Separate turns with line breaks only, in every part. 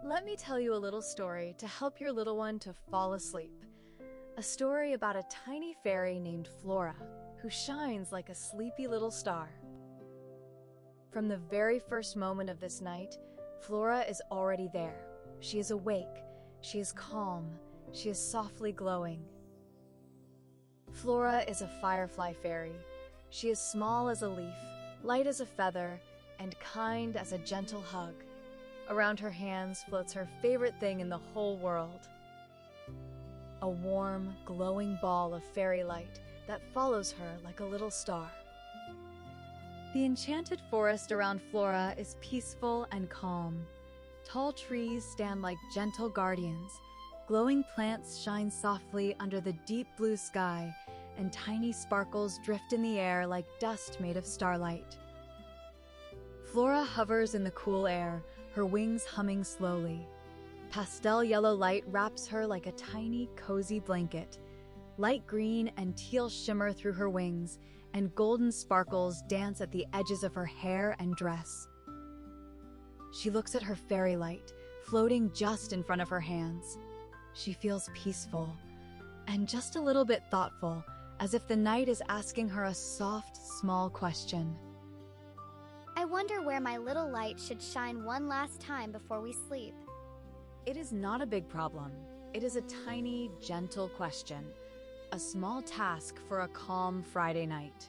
Let me tell you a little story to help your little one to fall asleep. A story about a tiny fairy named Flora, who shines like a sleepy little star. From the very first moment of this night, Flora is already there. She is awake, she is calm, she is softly glowing. Flora is a firefly fairy. She is small as a leaf, light as a feather, and kind as a gentle hug. Around her hands floats her favorite thing in the whole world. A warm, glowing ball of fairy light that follows her like a little star. The enchanted forest around Flora is peaceful and calm. Tall trees stand like gentle guardians. Glowing plants shine softly under the deep blue sky, and tiny sparkles drift in the air like dust made of starlight. Flora hovers in the cool air, her wings humming slowly. Pastel yellow light wraps her like a tiny, cozy blanket. Light green and teal shimmer through her wings, and golden sparkles dance at the edges of her hair and dress. She looks at her fairy light, floating just in front of her hands. She feels peaceful, and just a little bit thoughtful, as if the night is asking her a soft, small question.
I wonder where my little light should shine one last time before we sleep.
It is not a big problem. It is a tiny, gentle question. A small task for a calm Friday night.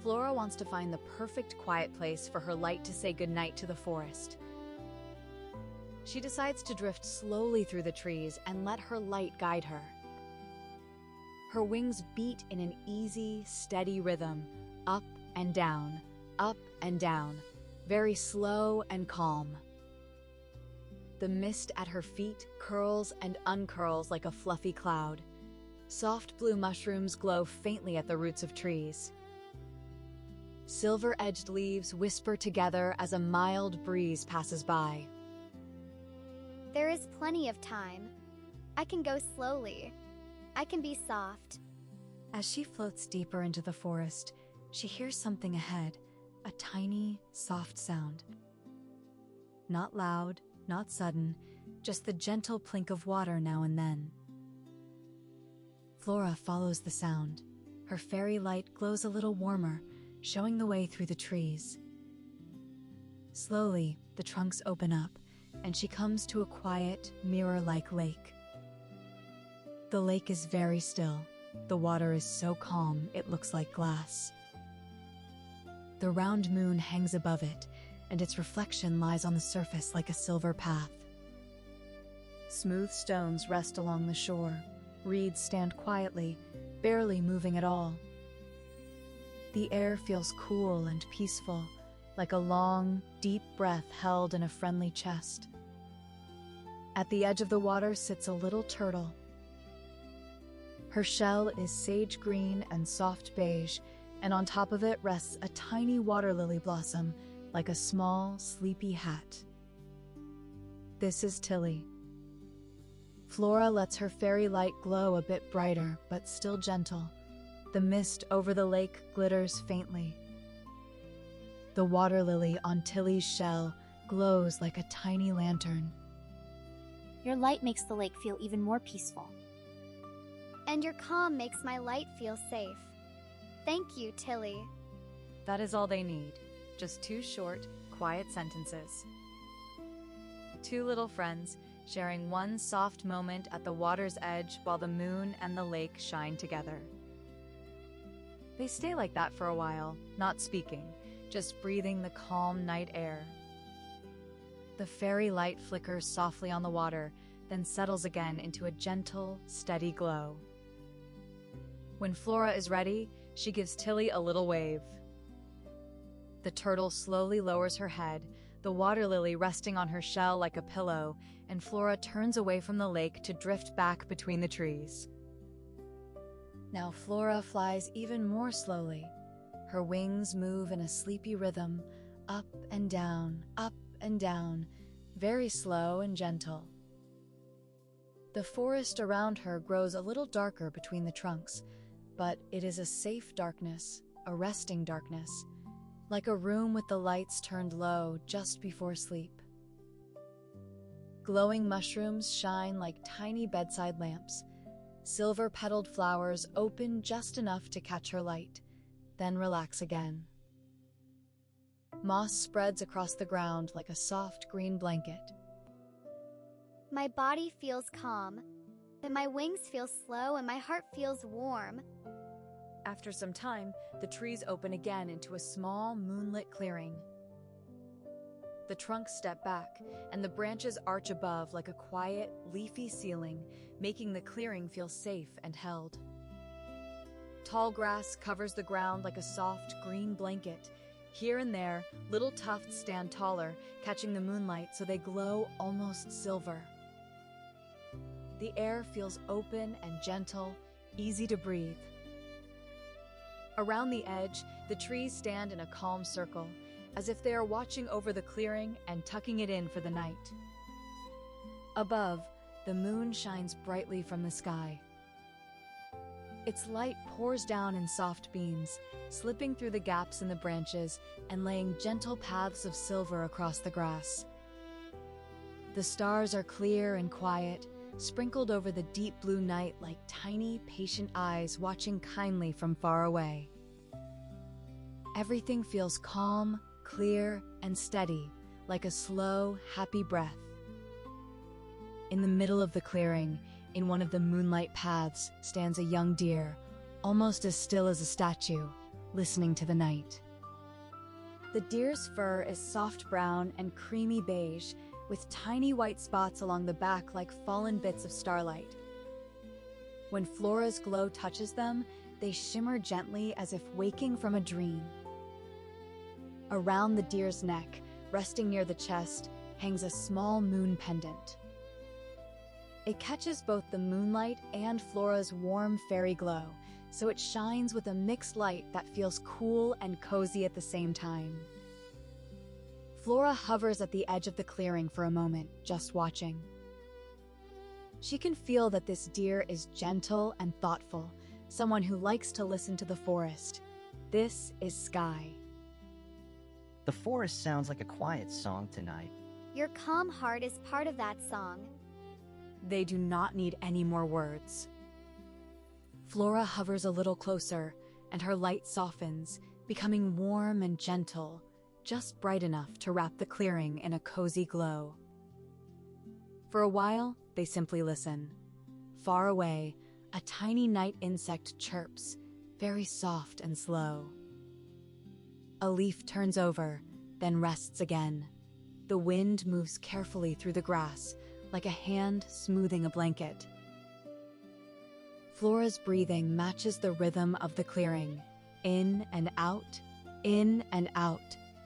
Flora wants to find the perfect quiet place for her light to say goodnight to the forest. She decides to drift slowly through the trees and let her light guide her. Her wings beat in an easy, steady rhythm, up and down, very slow and calm. The mist at her feet curls and uncurls like a fluffy cloud. Soft blue mushrooms glow faintly at the roots of trees. Silver-edged leaves whisper together as a mild breeze passes by.
There is plenty of time. I can go slowly. I can be soft.
As she floats deeper into the forest, she hears something ahead, a tiny, soft sound. Not loud, not sudden, just the gentle plink of water now and then. Flora follows the sound. Her fairy light glows a little warmer, showing the way through the trees. Slowly, the trunks open up, and she comes to a quiet, mirror-like lake. The lake is very still. The water is so calm, it looks like glass. The round moon hangs above it, and its reflection lies on the surface like a silver path. Smooth stones rest along the shore. Reeds stand quietly, barely moving at all. The air feels cool and peaceful, like a long, deep breath held in a friendly chest. At the edge of the water sits a little turtle. Her shell is sage green and soft beige, and on top of it rests a tiny water lily blossom, like a small, sleepy hat. This is Tilly. Flora lets her fairy light glow a bit brighter, but still gentle. The mist over the lake glitters faintly. The water lily on Tilly's shell glows like a tiny lantern.
Your light makes the lake feel even more peaceful.
And your calm makes my light feel safe. Thank you, Tilly.
That is all they need. Just two short, quiet sentences. Two little friends sharing one soft moment at the water's edge while the moon and the lake shine together. They stay like that for a while, not speaking, just breathing the calm night air. The fairy light flickers softly on the water, then settles again into a gentle, steady glow. When Flora is ready, she gives Tilly a little wave. The turtle slowly lowers her head, the water lily resting on her shell like a pillow, and Flora turns away from the lake to drift back between the trees. Now Flora flies even more slowly. Her wings move in a sleepy rhythm, up and down, very slow and gentle. The forest around her grows a little darker between the trunks, but it is a safe darkness, a resting darkness, like a room with the lights turned low just before sleep. Glowing mushrooms shine like tiny bedside lamps. Silver-petaled flowers open just enough to catch her light, then relax again. Moss spreads across the ground like a soft green blanket.
My body feels calm, and my wings feel slow, and my heart feels warm.
After some time, the trees open again into a small, moonlit clearing. The trunks step back, and the branches arch above like a quiet, leafy ceiling, making the clearing feel safe and held. Tall grass covers the ground like a soft, green blanket. Here and there, little tufts stand taller, catching the moonlight so they glow almost silver. The air feels open and gentle, easy to breathe. Around the edge, the trees stand in a calm circle, as if they are watching over the clearing and tucking it in for the night. Above, the moon shines brightly from the sky. Its light pours down in soft beams, slipping through the gaps in the branches and laying gentle paths of silver across the grass. The stars are clear and quiet, sprinkled over the deep blue night like tiny, patient eyes watching kindly from far away. Everything feels calm, clear, and steady, like a slow, happy breath. In the middle of the clearing, in one of the moonlight paths, stands a young deer, almost as still as a statue, listening to the night. The deer's fur is soft brown and creamy beige, with tiny white spots along the back like fallen bits of starlight. When Flora's glow touches them, they shimmer gently as if waking from a dream. Around the deer's neck, resting near the chest, hangs a small moon pendant. It catches both the moonlight and Flora's warm fairy glow, so it shines with a mixed light that feels cool and cozy at the same time. Flora hovers at the edge of the clearing for a moment, just watching. She can feel that this deer is gentle and thoughtful, someone who likes to listen to the forest. This is Sky.
The forest sounds like a quiet song tonight.
Your calm heart is part of that song.
They do not need any more words. Flora hovers a little closer, and her light softens, becoming warm and gentle, just bright enough to wrap the clearing in a cozy glow. For a while, they simply listen. Far away, a tiny night insect chirps, very soft and slow. A leaf turns over, then rests again. The wind moves carefully through the grass, like a hand smoothing a blanket. Flora's breathing matches the rhythm of the clearing, in and out,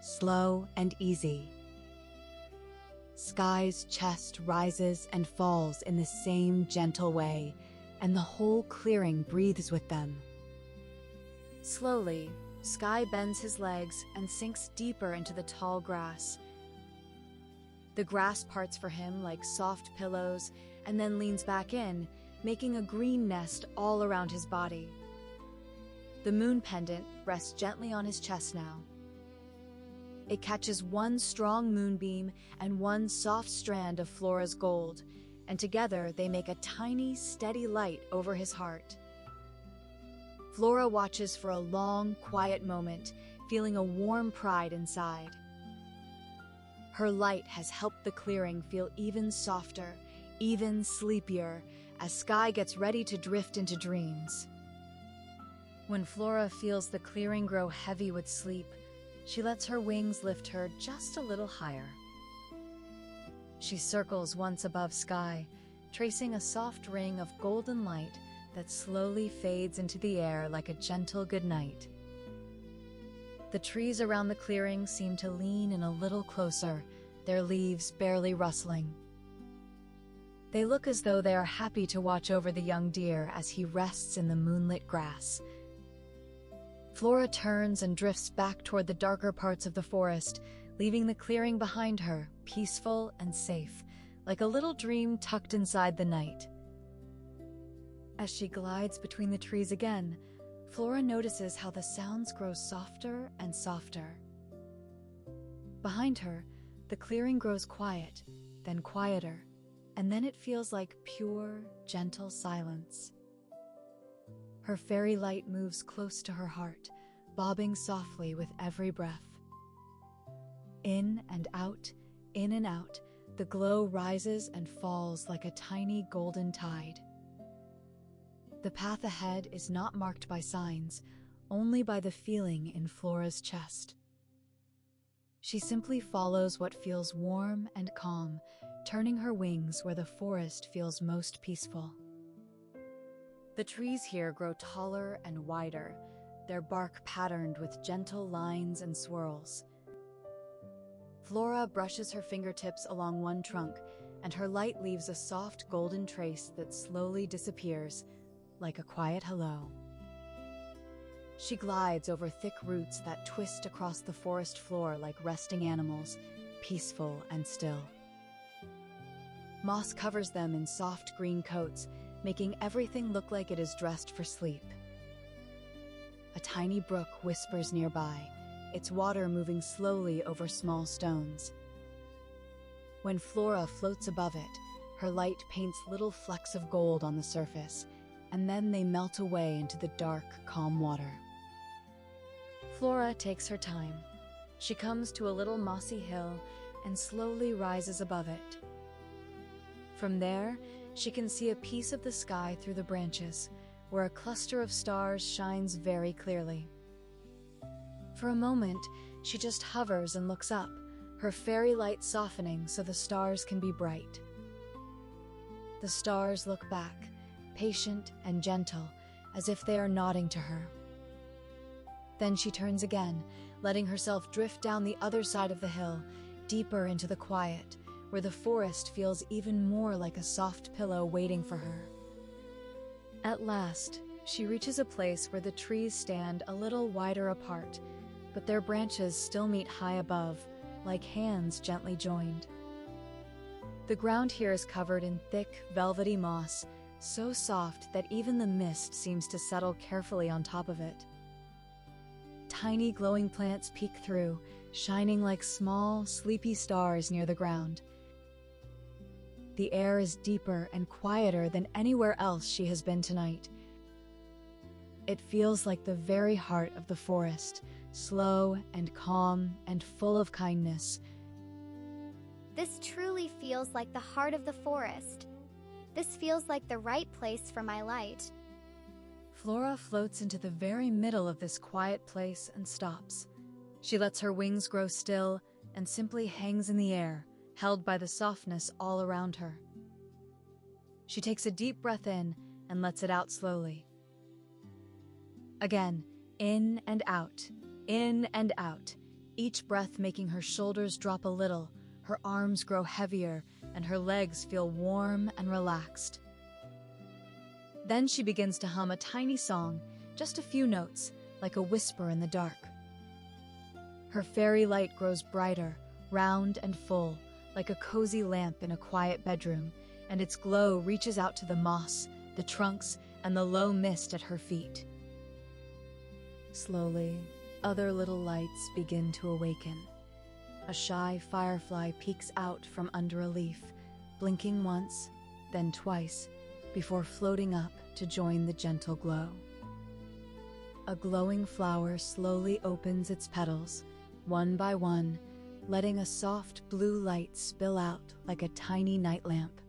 slow and easy. Sky's chest rises and falls in the same gentle way, and the whole clearing breathes with them. Slowly, Sky bends his legs and sinks deeper into the tall grass. The grass parts for him like soft pillows and then leans back in, making a green nest all around his body. The moon pendant rests gently on his chest now. It catches one strong moonbeam and one soft strand of Flora's gold, and together they make a tiny, steady light over his heart. Flora watches for a long, quiet moment, feeling a warm pride inside. Her light has helped the clearing feel even softer, even sleepier, as Sky gets ready to drift into dreams. When Flora feels the clearing grow heavy with sleep, she lets her wings lift her just a little higher. She circles once above Sky, tracing a soft ring of golden light that slowly fades into the air like a gentle goodnight. The trees around the clearing seem to lean in a little closer, their leaves barely rustling. They look as though they are happy to watch over the young deer as he rests in the moonlit grass. Flora turns and drifts back toward the darker parts of the forest, leaving the clearing behind her, peaceful and safe, like a little dream tucked inside the night. As she glides between the trees again, Flora notices how the sounds grow softer and softer. Behind her, the clearing grows quiet, then quieter, and then it feels like pure, gentle silence. Her fairy light moves close to her heart, bobbing softly with every breath. In and out, the glow rises and falls like a tiny golden tide. The path ahead is not marked by signs, only by the feeling in Flora's chest. She simply follows what feels warm and calm, turning her wings where the forest feels most peaceful. The trees here grow taller and wider, their bark patterned with gentle lines and swirls. Flora brushes her fingertips along one trunk, and her light leaves a soft golden trace that slowly disappears, like a quiet hello. She glides over thick roots that twist across the forest floor like resting animals, peaceful and still. Moss covers them in soft green coats, making everything look like it is dressed for sleep. A tiny brook whispers nearby, its water moving slowly over small stones. When Flora floats above it, her light paints little flecks of gold on the surface, and then they melt away into the dark, calm water. Flora takes her time. She comes to a little mossy hill and slowly rises above it. From there, she can see a piece of the sky through the branches, where a cluster of stars shines very clearly. For a moment, she just hovers and looks up, her fairy light softening so the stars can be bright. The stars look back, patient and gentle, as if they are nodding to her. Then she turns again, letting herself drift down the other side of the hill, deeper into the quiet, where the forest feels even more like a soft pillow waiting for her. At last, she reaches a place where the trees stand a little wider apart, but their branches still meet high above, like hands gently joined. The ground here is covered in thick, velvety moss, so soft that even the mist seems to settle carefully on top of it. Tiny glowing plants peek through, shining like small, sleepy stars near the ground. The air is deeper and quieter than anywhere else she has been tonight. It feels like the very heart of the forest, slow and calm and full of kindness.
This truly feels like the heart of the forest. This feels like the right place for my light.
Flora floats into the very middle of this quiet place and stops. She lets her wings grow still and simply hangs in the air, held by the softness all around her. She takes a deep breath in and lets it out slowly. Again, in and out, each breath making her shoulders drop a little, her arms grow heavier, and her legs feel warm and relaxed. Then she begins to hum a tiny song, just a few notes, like a whisper in the dark. Her fairy light grows brighter, round and full, like a cozy lamp in a quiet bedroom, and its glow reaches out to the moss, the trunks, and the low mist at her feet. Slowly, other little lights begin to awaken. A shy firefly peeks out from under a leaf, blinking once, then twice, before floating up to join the gentle glow. A glowing flower slowly opens its petals, one by one, letting a soft blue light spill out like a tiny night lamp.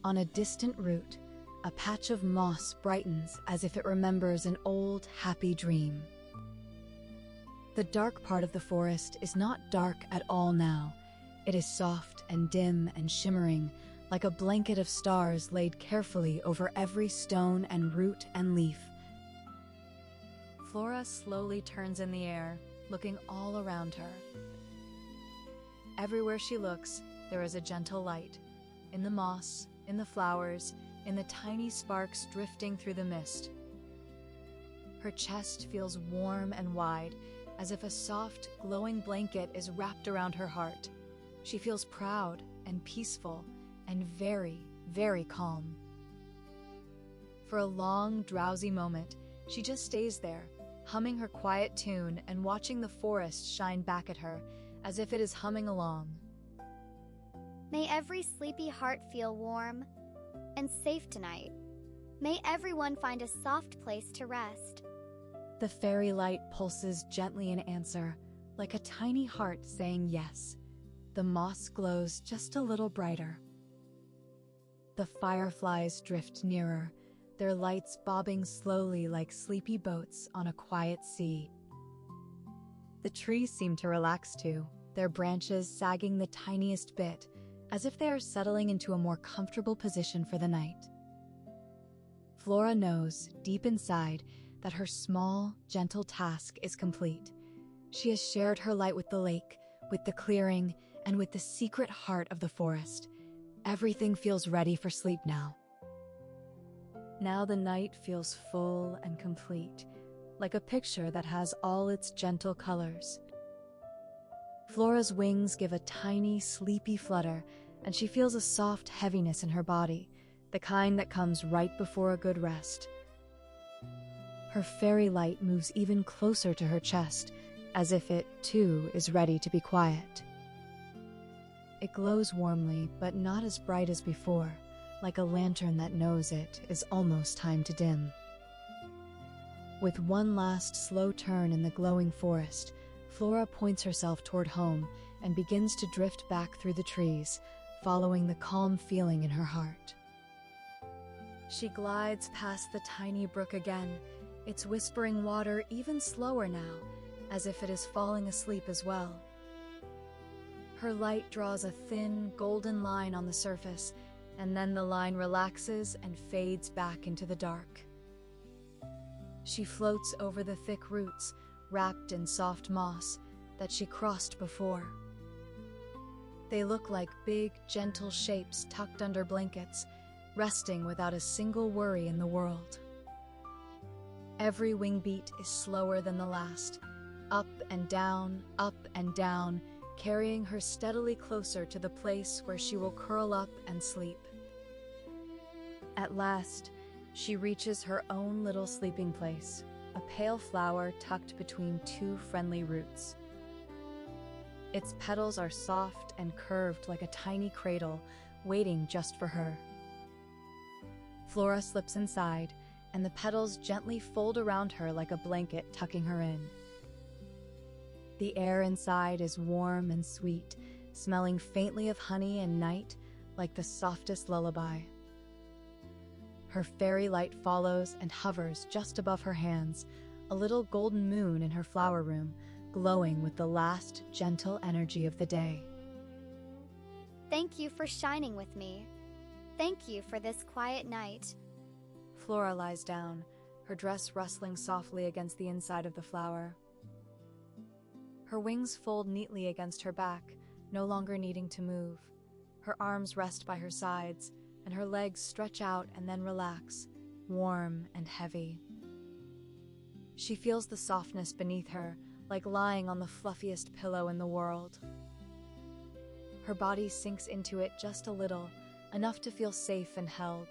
On a distant root, a patch of moss brightens as if it remembers an old, happy dream. The dark part of the forest is not dark at all now. It is soft and dim and shimmering, like a blanket of stars laid carefully over every stone and root and leaf. Flora slowly turns in the air, looking all around her. Everywhere she looks, there is a gentle light. In the moss, in the flowers, in the tiny sparks drifting through the mist. Her chest feels warm and wide, as if a soft, glowing blanket is wrapped around her heart. She feels proud and peaceful and very, very calm. For a long, drowsy moment, she just stays there, humming her quiet tune and watching the forest shine back at her, as if it is humming along.
May every sleepy heart feel warm and safe tonight. May everyone find a soft place to rest.
The fairy light pulses gently in answer, like a tiny heart saying yes. The moss glows just a little brighter. The fireflies drift nearer, their lights bobbing slowly like sleepy boats on a quiet sea. The trees seem to relax too, their branches sagging the tiniest bit, as if they are settling into a more comfortable position for the night. Flora knows, deep inside, that her small, gentle task is complete. She has shared her light with the lake, with the clearing, and with the secret heart of the forest. Everything feels ready for sleep now. Now the night feels full and complete, like a picture that has all its gentle colors. Flora's wings give a tiny, sleepy flutter, and she feels a soft heaviness in her body, the kind that comes right before a good rest. Her fairy light moves even closer to her chest, as if it, too, is ready to be quiet. It glows warmly, but not as bright as before, like a lantern that knows it is almost time to dim. With one last slow turn in the glowing forest, Flora points herself toward home and begins to drift back through the trees, following the calm feeling in her heart. She glides past the tiny brook again, its whispering water even slower now, as if it is falling asleep as well. Her light draws a thin, golden line on the surface, and then the line relaxes and fades back into the dark. She floats over the thick roots, wrapped in soft moss, that she crossed before. They look like big, gentle shapes tucked under blankets, resting without a single worry in the world. Every wing beat is slower than the last, up and down, carrying her steadily closer to the place where she will curl up and sleep. At last, she reaches her own little sleeping place, a pale flower tucked between two friendly roots. Its petals are soft and curved like a tiny cradle, waiting just for her. Flora slips inside, and the petals gently fold around her like a blanket tucking her in. The air inside is warm and sweet, smelling faintly of honey and night like the softest lullaby. Her fairy light follows and hovers just above her hands, a little golden moon in her flower room, glowing with the last gentle energy of the day.
Thank you for shining with me. Thank you for this quiet night.
Flora lies down, her dress rustling softly against the inside of the flower. Her wings fold neatly against her back, no longer needing to move. Her arms rest by her sides, and her legs stretch out and then relax, warm and heavy. She feels the softness beneath her, like lying on the fluffiest pillow in the world. Her body sinks into it just a little, enough to feel safe and held.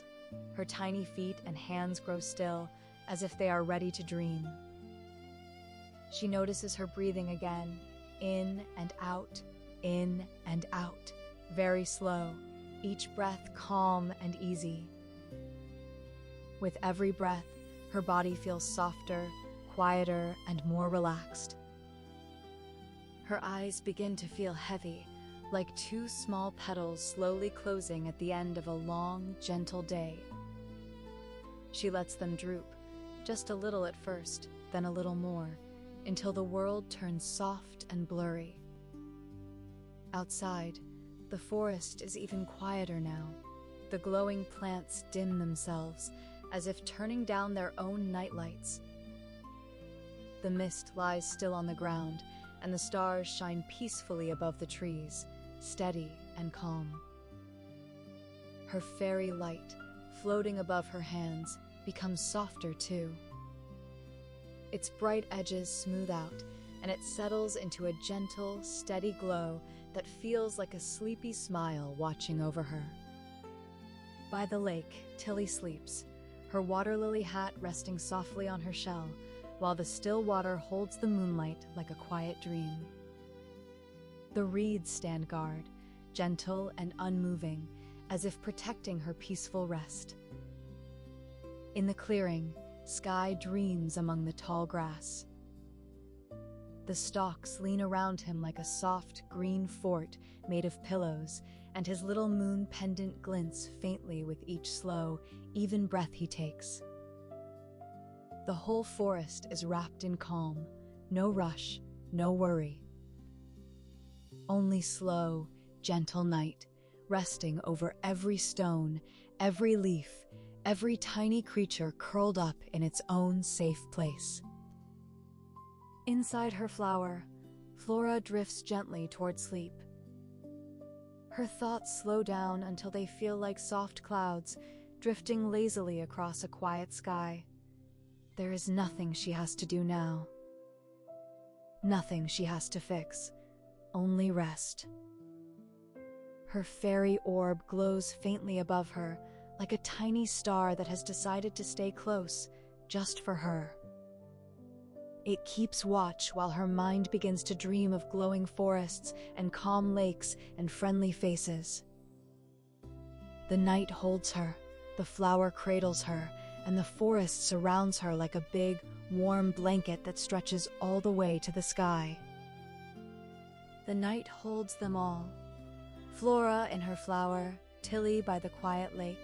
Her tiny feet and hands grow still, as if they are ready to dream. She notices her breathing again, in and out, very slow, each breath calm and easy. With every breath, her body feels softer, quieter, and more relaxed. Her eyes begin to feel heavy, like two small petals slowly closing at the end of a long, gentle day. She lets them droop, just a little at first, then a little more, until the world turns soft and blurry. Outside, the forest is even quieter now. The glowing plants dim themselves, as if turning down their own nightlights. The mist lies still on the ground, and the stars shine peacefully above the trees, steady and calm. Her fairy light, floating above her hands, becomes softer too. Its bright edges smooth out, and it settles into a gentle, steady glow that feels like a sleepy smile watching over her. By the lake, Tilly sleeps, her water lily hat resting softly on her shell, while the still water holds the moonlight like a quiet dream. The reeds stand guard, gentle and unmoving, as if protecting her peaceful rest. In the clearing, Sky dreams among the tall grass. The stalks lean around him like a soft green fort made of pillows, and his little moon pendant glints faintly with each slow, even breath he takes. The whole forest is wrapped in calm, no rush, no worry. Only slow, gentle night, resting over every stone, every leaf, every tiny creature curled up in its own safe place. Inside her flower, Flora drifts gently toward sleep. Her thoughts slow down until they feel like soft clouds drifting lazily across a quiet sky. There is nothing she has to do now. Nothing she has to fix, only rest. Her fairy orb glows faintly above her, like a tiny star that has decided to stay close, just for her. It keeps watch while her mind begins to dream of glowing forests and calm lakes and friendly faces. The night holds her, the flower cradles her, and the forest surrounds her like a big, warm blanket that stretches all the way to the sky. The night holds them all. Flora in her flower, Tilly by the quiet lake,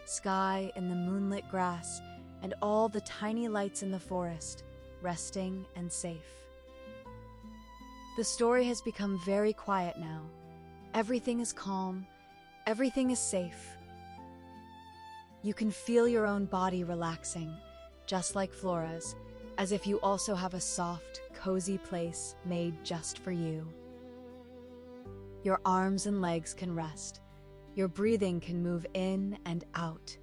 Sky in the moonlit grass, and all the tiny lights in the forest, resting and safe. The story has become very quiet now. Everything is calm, everything is safe. You can feel your own body relaxing, just like Flora's, as if you also have a soft, cozy place made just for you. Your arms and legs can rest. Your breathing can move in and out,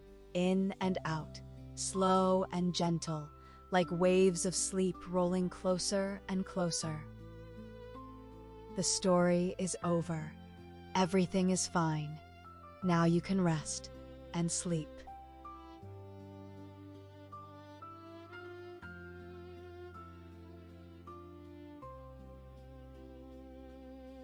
slow and gentle, like waves of sleep rolling closer and closer. The story is over. Everything is fine. Now you can rest and sleep.